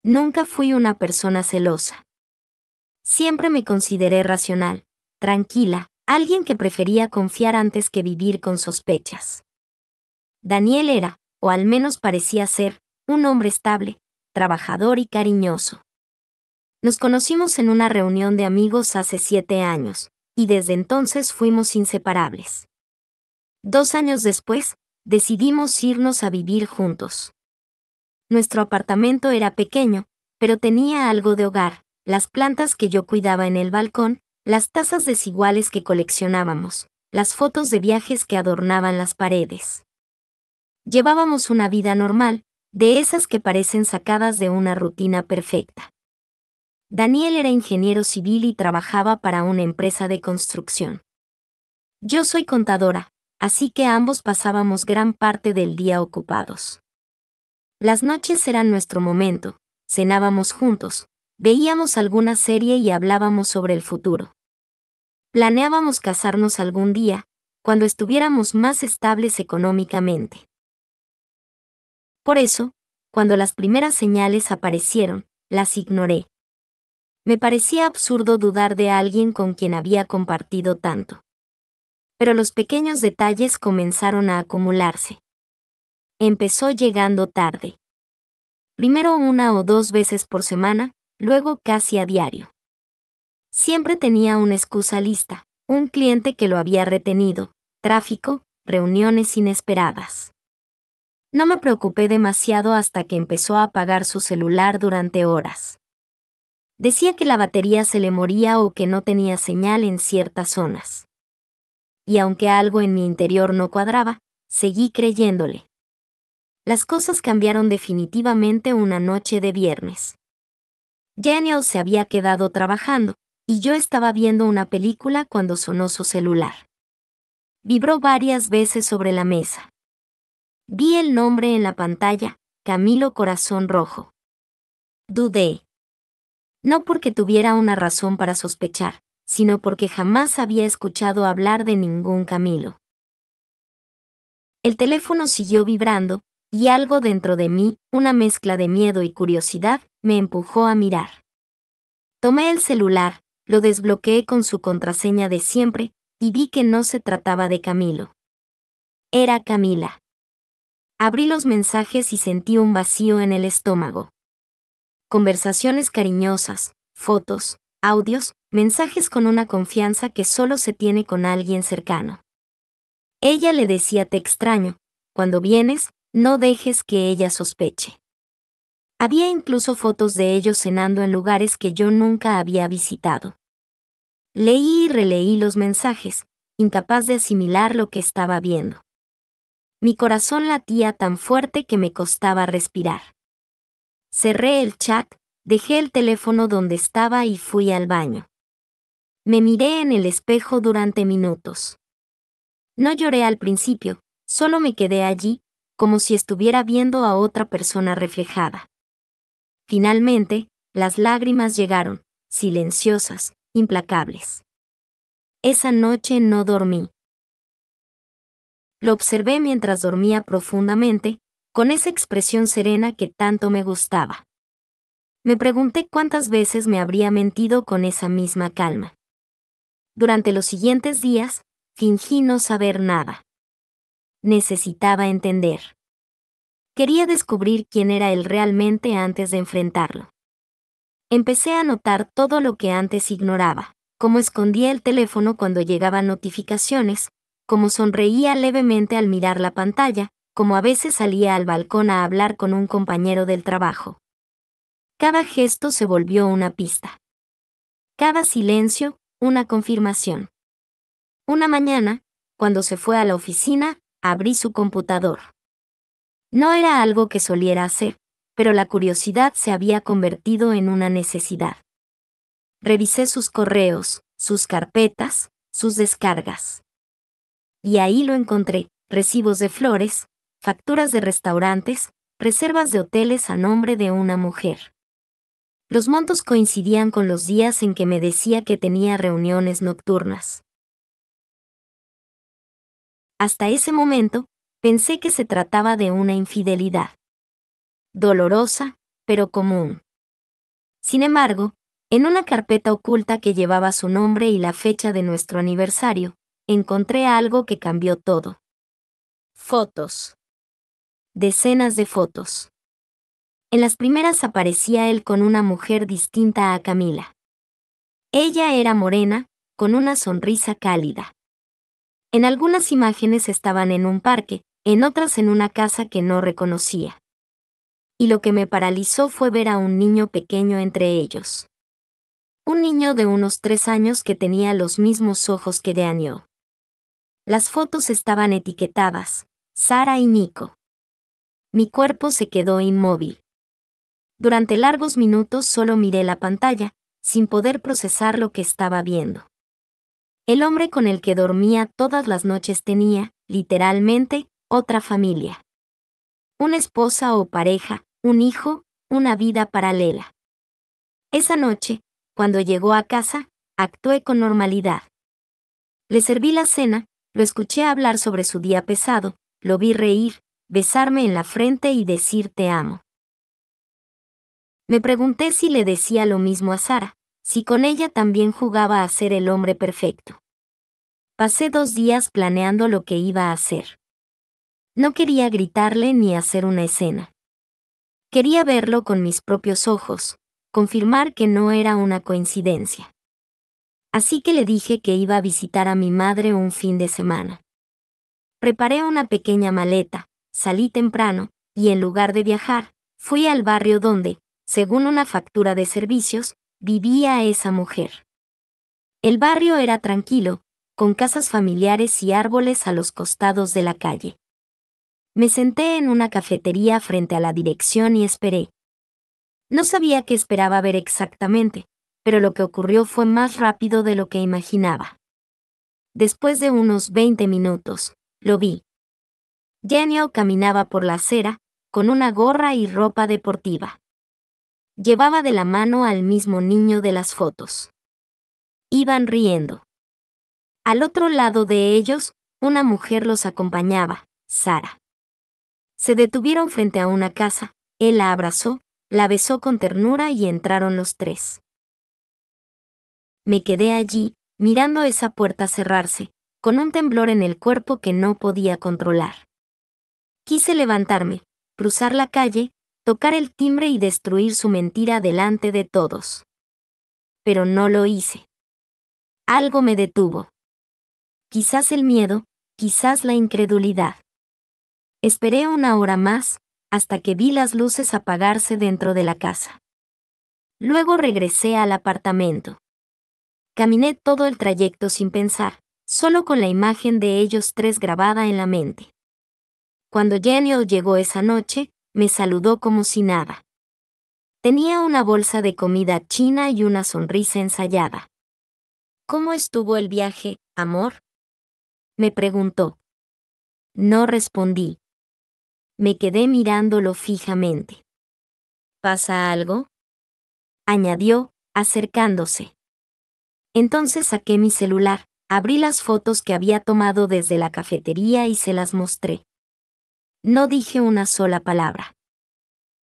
Nunca fui una persona celosa. Siempre me consideré racional, tranquila, alguien que prefería confiar antes que vivir con sospechas. Daniel era, o al menos parecía ser, un hombre estable, trabajador y cariñoso. Nos conocimos en una reunión de amigos hace 7 años, y desde entonces fuimos inseparables. 2 años después, decidimos irnos a vivir juntos. Nuestro apartamento era pequeño, pero tenía algo de hogar, las plantas que yo cuidaba en el balcón, las tazas desiguales que coleccionábamos, las fotos de viajes que adornaban las paredes. Llevábamos una vida normal, de esas que parecen sacadas de una rutina perfecta. Daniel era ingeniero civil y trabajaba para una empresa de construcción. Yo soy contadora, así que ambos pasábamos gran parte del día ocupados. Las noches eran nuestro momento, cenábamos juntos, veíamos alguna serie y hablábamos sobre el futuro. Planeábamos casarnos algún día, cuando estuviéramos más estables económicamente. Por eso, cuando las primeras señales aparecieron, las ignoré. Me parecía absurdo dudar de alguien con quien había compartido tanto. Pero los pequeños detalles comenzaron a acumularse. Empezó llegando tarde. Primero 1 o 2 veces por semana, luego casi a diario. Siempre tenía una excusa lista, un cliente que lo había retenido, tráfico, reuniones inesperadas. No me preocupé demasiado hasta que empezó a apagar su celular durante horas. Decía que la batería se le moría o que no tenía señal en ciertas zonas. Y aunque algo en mi interior no cuadraba, seguí creyéndole. Las cosas cambiaron definitivamente una noche de viernes. Daniel se había quedado trabajando, y yo estaba viendo una película cuando sonó su celular. Vibró varias veces sobre la mesa. Vi el nombre en la pantalla, Camilo Corazón Rojo. Dudé. No porque tuviera una razón para sospechar, sino porque jamás había escuchado hablar de ningún Camilo. El teléfono siguió vibrando, y algo dentro de mí, una mezcla de miedo y curiosidad, me empujó a mirar. Tomé el celular, lo desbloqueé con su contraseña de siempre, y vi que no se trataba de Camilo. Era Camila. Abrí los mensajes y sentí un vacío en el estómago. Conversaciones cariñosas, fotos, audios, mensajes con una confianza que solo se tiene con alguien cercano. Ella le decía: te extraño, cuando vienes, no dejes que ella sospeche. Había incluso fotos de ellos cenando en lugares que yo nunca había visitado. Leí y releí los mensajes, incapaz de asimilar lo que estaba viendo. Mi corazón latía tan fuerte que me costaba respirar. Cerré el chat, dejé el teléfono donde estaba y fui al baño. Me miré en el espejo durante minutos. No lloré al principio, solo me quedé allí, como si estuviera viendo a otra persona reflejada. Finalmente, las lágrimas llegaron, silenciosas, implacables. Esa noche no dormí. Lo observé mientras dormía profundamente, con esa expresión serena que tanto me gustaba. Me pregunté cuántas veces me habría mentido con esa misma calma. Durante los siguientes días, fingí no saber nada. Necesitaba entender. Quería descubrir quién era él realmente antes de enfrentarlo. Empecé a notar todo lo que antes ignoraba, cómo escondía el teléfono cuando llegaban notificaciones, cómo sonreía levemente al mirar la pantalla, cómo a veces salía al balcón a hablar con un compañero del trabajo. Cada gesto se volvió una pista. Cada silencio, una confirmación. Una mañana, cuando se fue a la oficina, abrí su computador. No era algo que soliera hacer, pero la curiosidad se había convertido en una necesidad. Revisé sus correos, sus carpetas, sus descargas. Y ahí lo encontré: recibos de flores, facturas de restaurantes, reservas de hoteles a nombre de una mujer. Los montos coincidían con los días en que me decía que tenía reuniones nocturnas. Hasta ese momento, pensé que se trataba de una infidelidad. Dolorosa, pero común. Sin embargo, en una carpeta oculta que llevaba su nombre y la fecha de nuestro aniversario, encontré algo que cambió todo. Fotos. Decenas de fotos. En las primeras aparecía él con una mujer distinta a Camila. Ella era morena, con una sonrisa cálida. En algunas imágenes estaban en un parque, en otras en una casa que no reconocía. Y lo que me paralizó fue ver a un niño pequeño entre ellos. Un niño de unos 3 años que tenía los mismos ojos que Daniel. Las fotos estaban etiquetadas, Sara y Nico. Mi cuerpo se quedó inmóvil. Durante largos minutos solo miré la pantalla, sin poder procesar lo que estaba viendo. El hombre con el que dormía todas las noches tenía, literalmente, otra familia. Una esposa o pareja, un hijo, una vida paralela. Esa noche, cuando llegó a casa, actué con normalidad. Le serví la cena, lo escuché hablar sobre su día pesado, lo vi reír, besarme en la frente y decir te amo. Me pregunté si le decía lo mismo a Sara, si con ella también jugaba a ser el hombre perfecto. Pasé 2 días planeando lo que iba a hacer. No quería gritarle ni hacer una escena. Quería verlo con mis propios ojos, confirmar que no era una coincidencia. Así que le dije que iba a visitar a mi madre un fin de semana. Preparé una pequeña maleta, salí temprano, y en lugar de viajar, fui al barrio donde, según una factura de servicios, vivía esa mujer. El barrio era tranquilo, con casas familiares y árboles a los costados de la calle. Me senté en una cafetería frente a la dirección y esperé. No sabía qué esperaba ver exactamente, pero lo que ocurrió fue más rápido de lo que imaginaba. Después de unos 20 minutos, lo vi. Daniel caminaba por la acera, con una gorra y ropa deportiva. Llevaba de la mano al mismo niño de las fotos. Iban riendo. Al otro lado de ellos, una mujer los acompañaba, Sara. Se detuvieron frente a una casa, él la abrazó, la besó con ternura y entraron los 3. Me quedé allí, mirando esa puerta cerrarse, con un temblor en el cuerpo que no podía controlar. Quise levantarme, cruzar la calle, tocar el timbre y destruir su mentira delante de todos. Pero no lo hice. Algo me detuvo. Quizás el miedo, quizás la incredulidad. Esperé 1 hora más, hasta que vi las luces apagarse dentro de la casa. Luego regresé al apartamento. Caminé todo el trayecto sin pensar, solo con la imagen de ellos 3 grabada en la mente. Cuando Daniel llegó esa noche, me saludó como si nada. Tenía una bolsa de comida china y una sonrisa ensayada. ¿Cómo estuvo el viaje, amor? Me preguntó. No respondí. Me quedé mirándolo fijamente. ¿Pasa algo?, añadió, acercándose. Entonces saqué mi celular, abrí las fotos que había tomado desde la cafetería y se las mostré. No dije una sola palabra.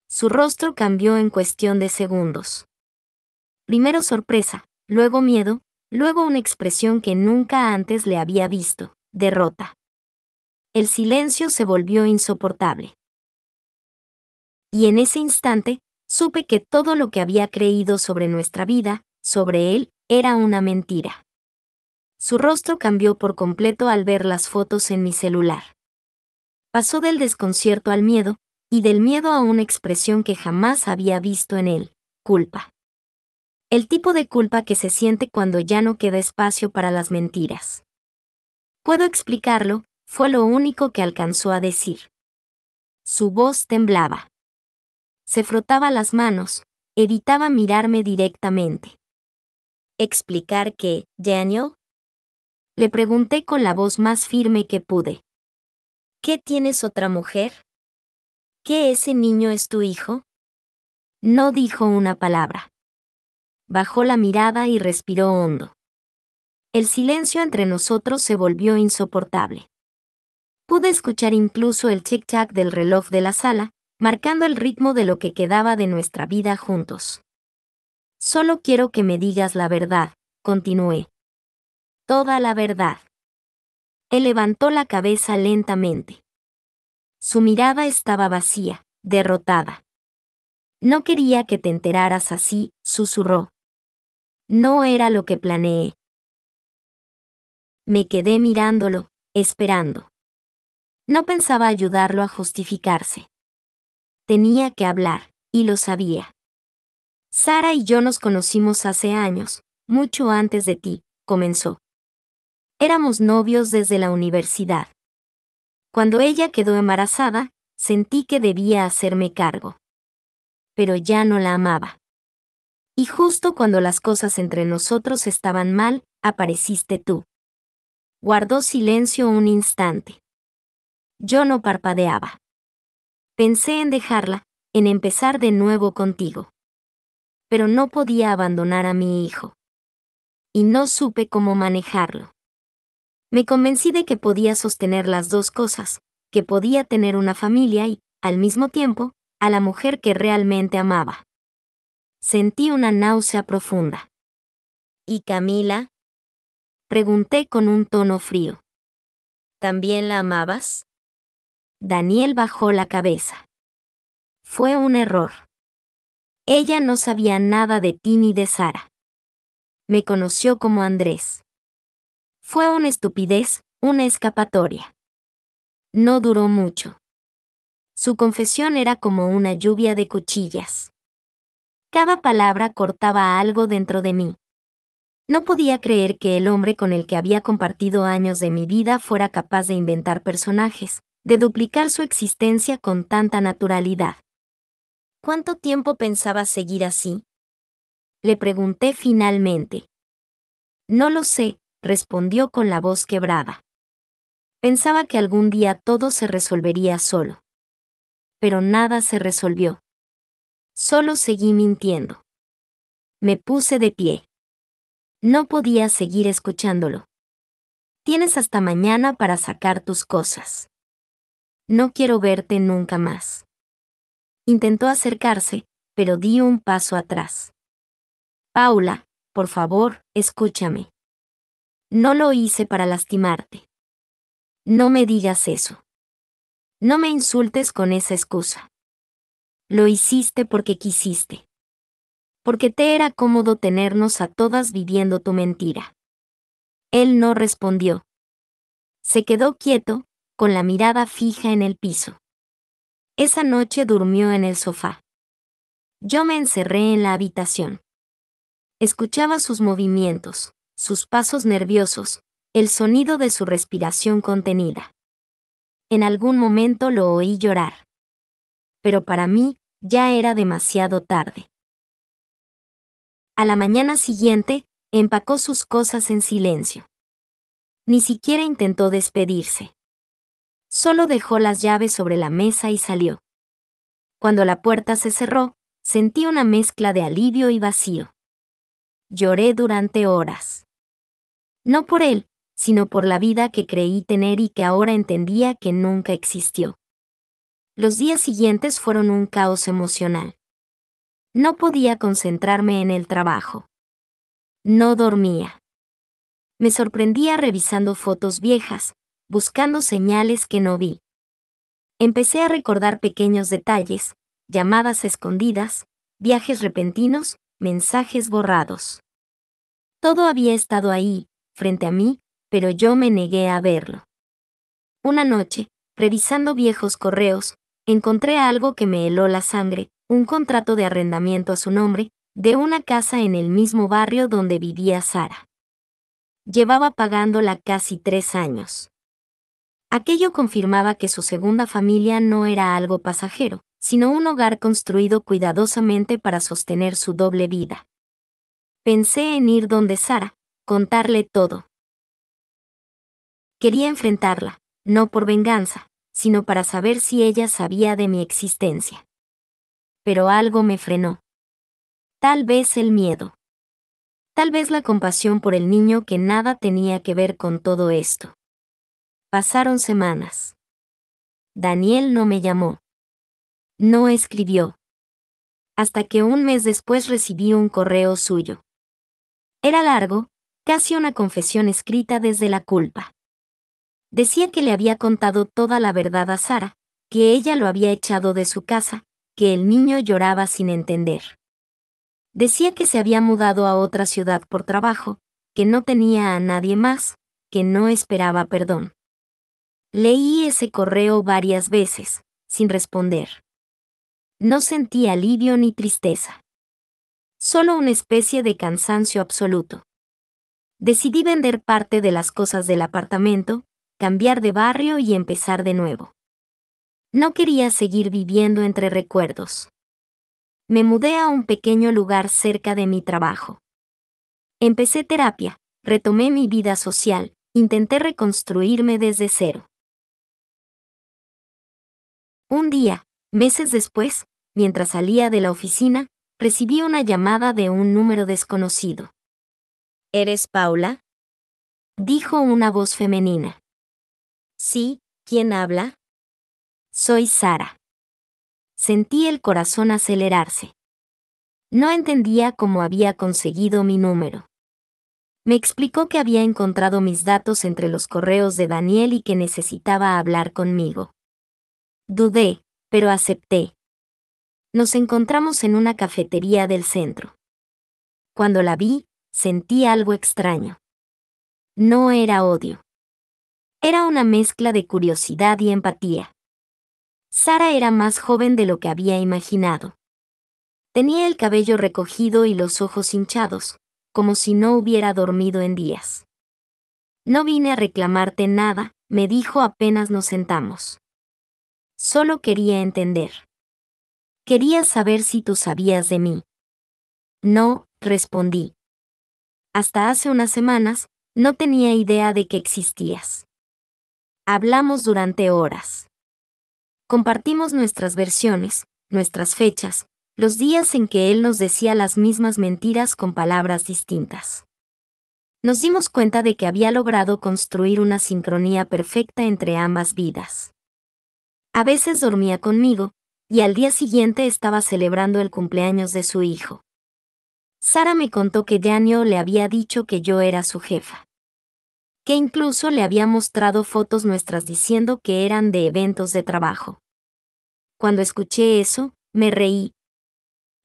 Su rostro cambió en cuestión de segundos. Primero sorpresa, luego miedo, luego una expresión que nunca antes le había visto, derrota. El silencio se volvió insoportable. Y en ese instante, supe que todo lo que había creído sobre nuestra vida, sobre él, era una mentira. Su rostro cambió por completo al ver las fotos en mi celular. Pasó del desconcierto al miedo, y del miedo a una expresión que jamás había visto en él, culpa. El tipo de culpa que se siente cuando ya no queda espacio para las mentiras. Puedo explicarlo, fue lo único que alcanzó a decir. Su voz temblaba. Se frotaba las manos, evitaba mirarme directamente. ¿Explicar qué, Daniel? Le pregunté con la voz más firme que pude. ¿Qué tienes otra mujer? ¿Que ese niño es tu hijo? No dijo una palabra. Bajó la mirada y respiró hondo. El silencio entre nosotros se volvió insoportable. Pude escuchar incluso el tic-tac del reloj de la sala, marcando el ritmo de lo que quedaba de nuestra vida juntos. Solo quiero que me digas la verdad, continué. Toda la verdad. Él levantó la cabeza lentamente. Su mirada estaba vacía, derrotada. No quería que te enteraras así, susurró. No era lo que planeé. Me quedé mirándolo, esperando. No pensaba ayudarlo a justificarse. Tenía que hablar, y lo sabía. Sara y yo nos conocimos hace años, mucho antes de ti, comenzó. Éramos novios desde la universidad. Cuando ella quedó embarazada, sentí que debía hacerme cargo. Pero ya no la amaba. Y justo cuando las cosas entre nosotros estaban mal, apareciste tú. Guardó silencio un instante. Yo no parpadeaba. Pensé en dejarla, en empezar de nuevo contigo. Pero no podía abandonar a mi hijo. Y no supe cómo manejarlo. Me convencí de que podía sostener las dos cosas, que podía tener una familia y, al mismo tiempo, a la mujer que realmente amaba. Sentí una náusea profunda. ¿Y Camila? Pregunté con un tono frío. ¿También la amabas? Daniel bajó la cabeza. Fue un error. Ella no sabía nada de ti ni de Sara. Me conoció como Andrés. Fue una estupidez, una escapatoria. No duró mucho. Su confesión era como una lluvia de cuchillas. Cada palabra cortaba algo dentro de mí. No podía creer que el hombre con el que había compartido años de mi vida fuera capaz de inventar personajes, de duplicar su existencia con tanta naturalidad. ¿Cuánto tiempo pensabas seguir así? Le pregunté finalmente. No lo sé, respondió con la voz quebrada. Pensaba que algún día todo se resolvería solo. Pero nada se resolvió. Solo seguí mintiendo. Me puse de pie. No podía seguir escuchándolo. Tienes hasta mañana para sacar tus cosas. No quiero verte nunca más. Intentó acercarse, pero di un paso atrás. Paula, por favor, escúchame. No lo hice para lastimarte. No me digas eso. No me insultes con esa excusa. Lo hiciste porque quisiste. Porque te era cómodo tenernos a todas viviendo tu mentira. Él no respondió. Se quedó quieto, con la mirada fija en el piso. Esa noche durmió en el sofá. Yo me encerré en la habitación. Escuchaba sus movimientos, sus pasos nerviosos, el sonido de su respiración contenida. En algún momento lo oí llorar. Pero para mí, ya era demasiado tarde. A la mañana siguiente, empacó sus cosas en silencio. Ni siquiera intentó despedirse. Solo dejó las llaves sobre la mesa y salió. Cuando la puerta se cerró, sentí una mezcla de alivio y vacío. Lloré durante horas. No por él, sino por la vida que creí tener y que ahora entendía que nunca existió. Los días siguientes fueron un caos emocional. No podía concentrarme en el trabajo. No dormía. Me sorprendía revisando fotos viejas, buscando señales que no vi. Empecé a recordar pequeños detalles, llamadas escondidas, viajes repentinos, mensajes borrados. Todo había estado ahí, frente a mí, pero yo me negué a verlo. Una noche, revisando viejos correos, encontré algo que me heló la sangre, un contrato de arrendamiento a su nombre, de una casa en el mismo barrio donde vivía Sara. Llevaba pagándola casi 3 años. Aquello confirmaba que su segunda familia no era algo pasajero, sino un hogar construido cuidadosamente para sostener su doble vida. Pensé en ir donde Sara, contarle todo. Quería enfrentarla, no por venganza, sino para saber si ella sabía de mi existencia. Pero algo me frenó. Tal vez el miedo. Tal vez la compasión por el niño que nada tenía que ver con todo esto. Pasaron semanas. Daniel no me llamó. No escribió. hasta que un mes después recibí un correo suyo. Era largo, casi una confesión escrita desde la culpa. Decía que le había contado toda la verdad a Sara, que ella lo había echado de su casa, que el niño lloraba sin entender. Decía que se había mudado a otra ciudad por trabajo, que no tenía a nadie más, que no esperaba perdón. Leí ese correo varias veces, sin responder. No sentí alivio ni tristeza. Solo una especie de cansancio absoluto. Decidí vender parte de las cosas del apartamento, cambiar de barrio y empezar de nuevo. No quería seguir viviendo entre recuerdos. Me mudé a un pequeño lugar cerca de mi trabajo. Empecé terapia, retomé mi vida social, intenté reconstruirme desde cero. Un día, meses después, mientras salía de la oficina, recibí una llamada de un número desconocido. ¿Eres Paula?, dijo una voz femenina. Sí, ¿quién habla? Soy Sara. Sentí el corazón acelerarse. No entendía cómo había conseguido mi número. Me explicó que había encontrado mis datos entre los correos de Daniel y que necesitaba hablar conmigo. Dudé, pero acepté. Nos encontramos en una cafetería del centro. Cuando la vi, sentí algo extraño. No era odio. Era una mezcla de curiosidad y empatía. Sara era más joven de lo que había imaginado. Tenía el cabello recogido y los ojos hinchados, como si no hubiera dormido en días. No vine a reclamarte nada, me dijo apenas nos sentamos. Solo quería entender. Quería saber si tú sabías de mí. No, respondí. Hasta hace unas semanas, no tenía idea de que existías. Hablamos durante horas. Compartimos nuestras versiones, nuestras fechas, los días en que él nos decía las mismas mentiras con palabras distintas. Nos dimos cuenta de que había logrado construir una sincronía perfecta entre ambas vidas. A veces dormía conmigo, y al día siguiente estaba celebrando el cumpleaños de su hijo. Sara me contó que Daniel le había dicho que yo era su jefa. Que incluso le había mostrado fotos nuestras diciendo que eran de eventos de trabajo. Cuando escuché eso, me reí.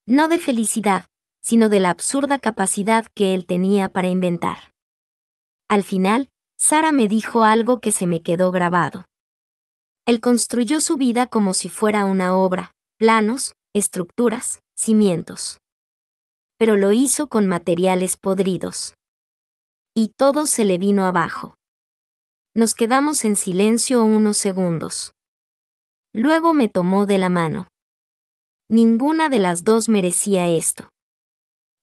No de felicidad, sino de la absurda capacidad que él tenía para inventar. Al final, Sara me dijo algo que se me quedó grabado. Él construyó su vida como si fuera una obra, planos, estructuras, cimientos. Pero lo hizo con materiales podridos. Y todo se le vino abajo. Nos quedamos en silencio unos segundos. Luego me tomó de la mano. Ninguna de las dos merecía esto.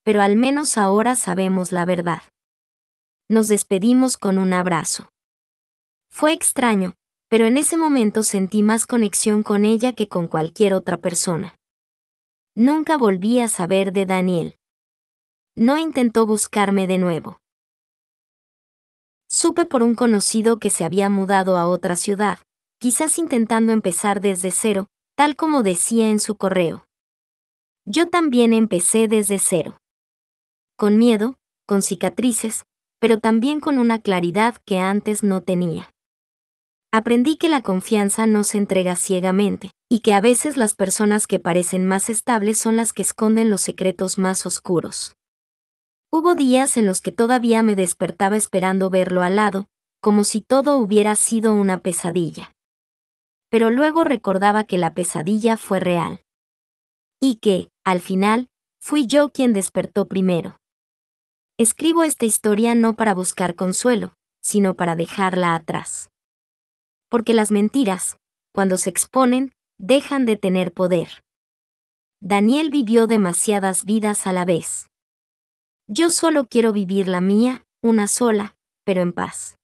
Pero al menos ahora sabemos la verdad. Nos despedimos con un abrazo. Fue extraño, pero en ese momento sentí más conexión con ella que con cualquier otra persona. Nunca volví a saber de Daniel. No intentó buscarme de nuevo. Supe por un conocido que se había mudado a otra ciudad, quizás intentando empezar desde cero, tal como decía en su correo. Yo también empecé desde cero. Con miedo, con cicatrices, pero también con una claridad que antes no tenía. Aprendí que la confianza no se entrega ciegamente, y que a veces las personas que parecen más estables son las que esconden los secretos más oscuros. Hubo días en los que todavía me despertaba esperando verlo al lado, como si todo hubiera sido una pesadilla. Pero luego recordaba que la pesadilla fue real. Y que, al final, fui yo quien despertó primero. Escribo esta historia no para buscar consuelo, sino para dejarla atrás. Porque las mentiras, cuando se exponen, dejan de tener poder. Daniel vivió demasiadas vidas a la vez. Yo solo quiero vivir la mía, una sola, pero en paz.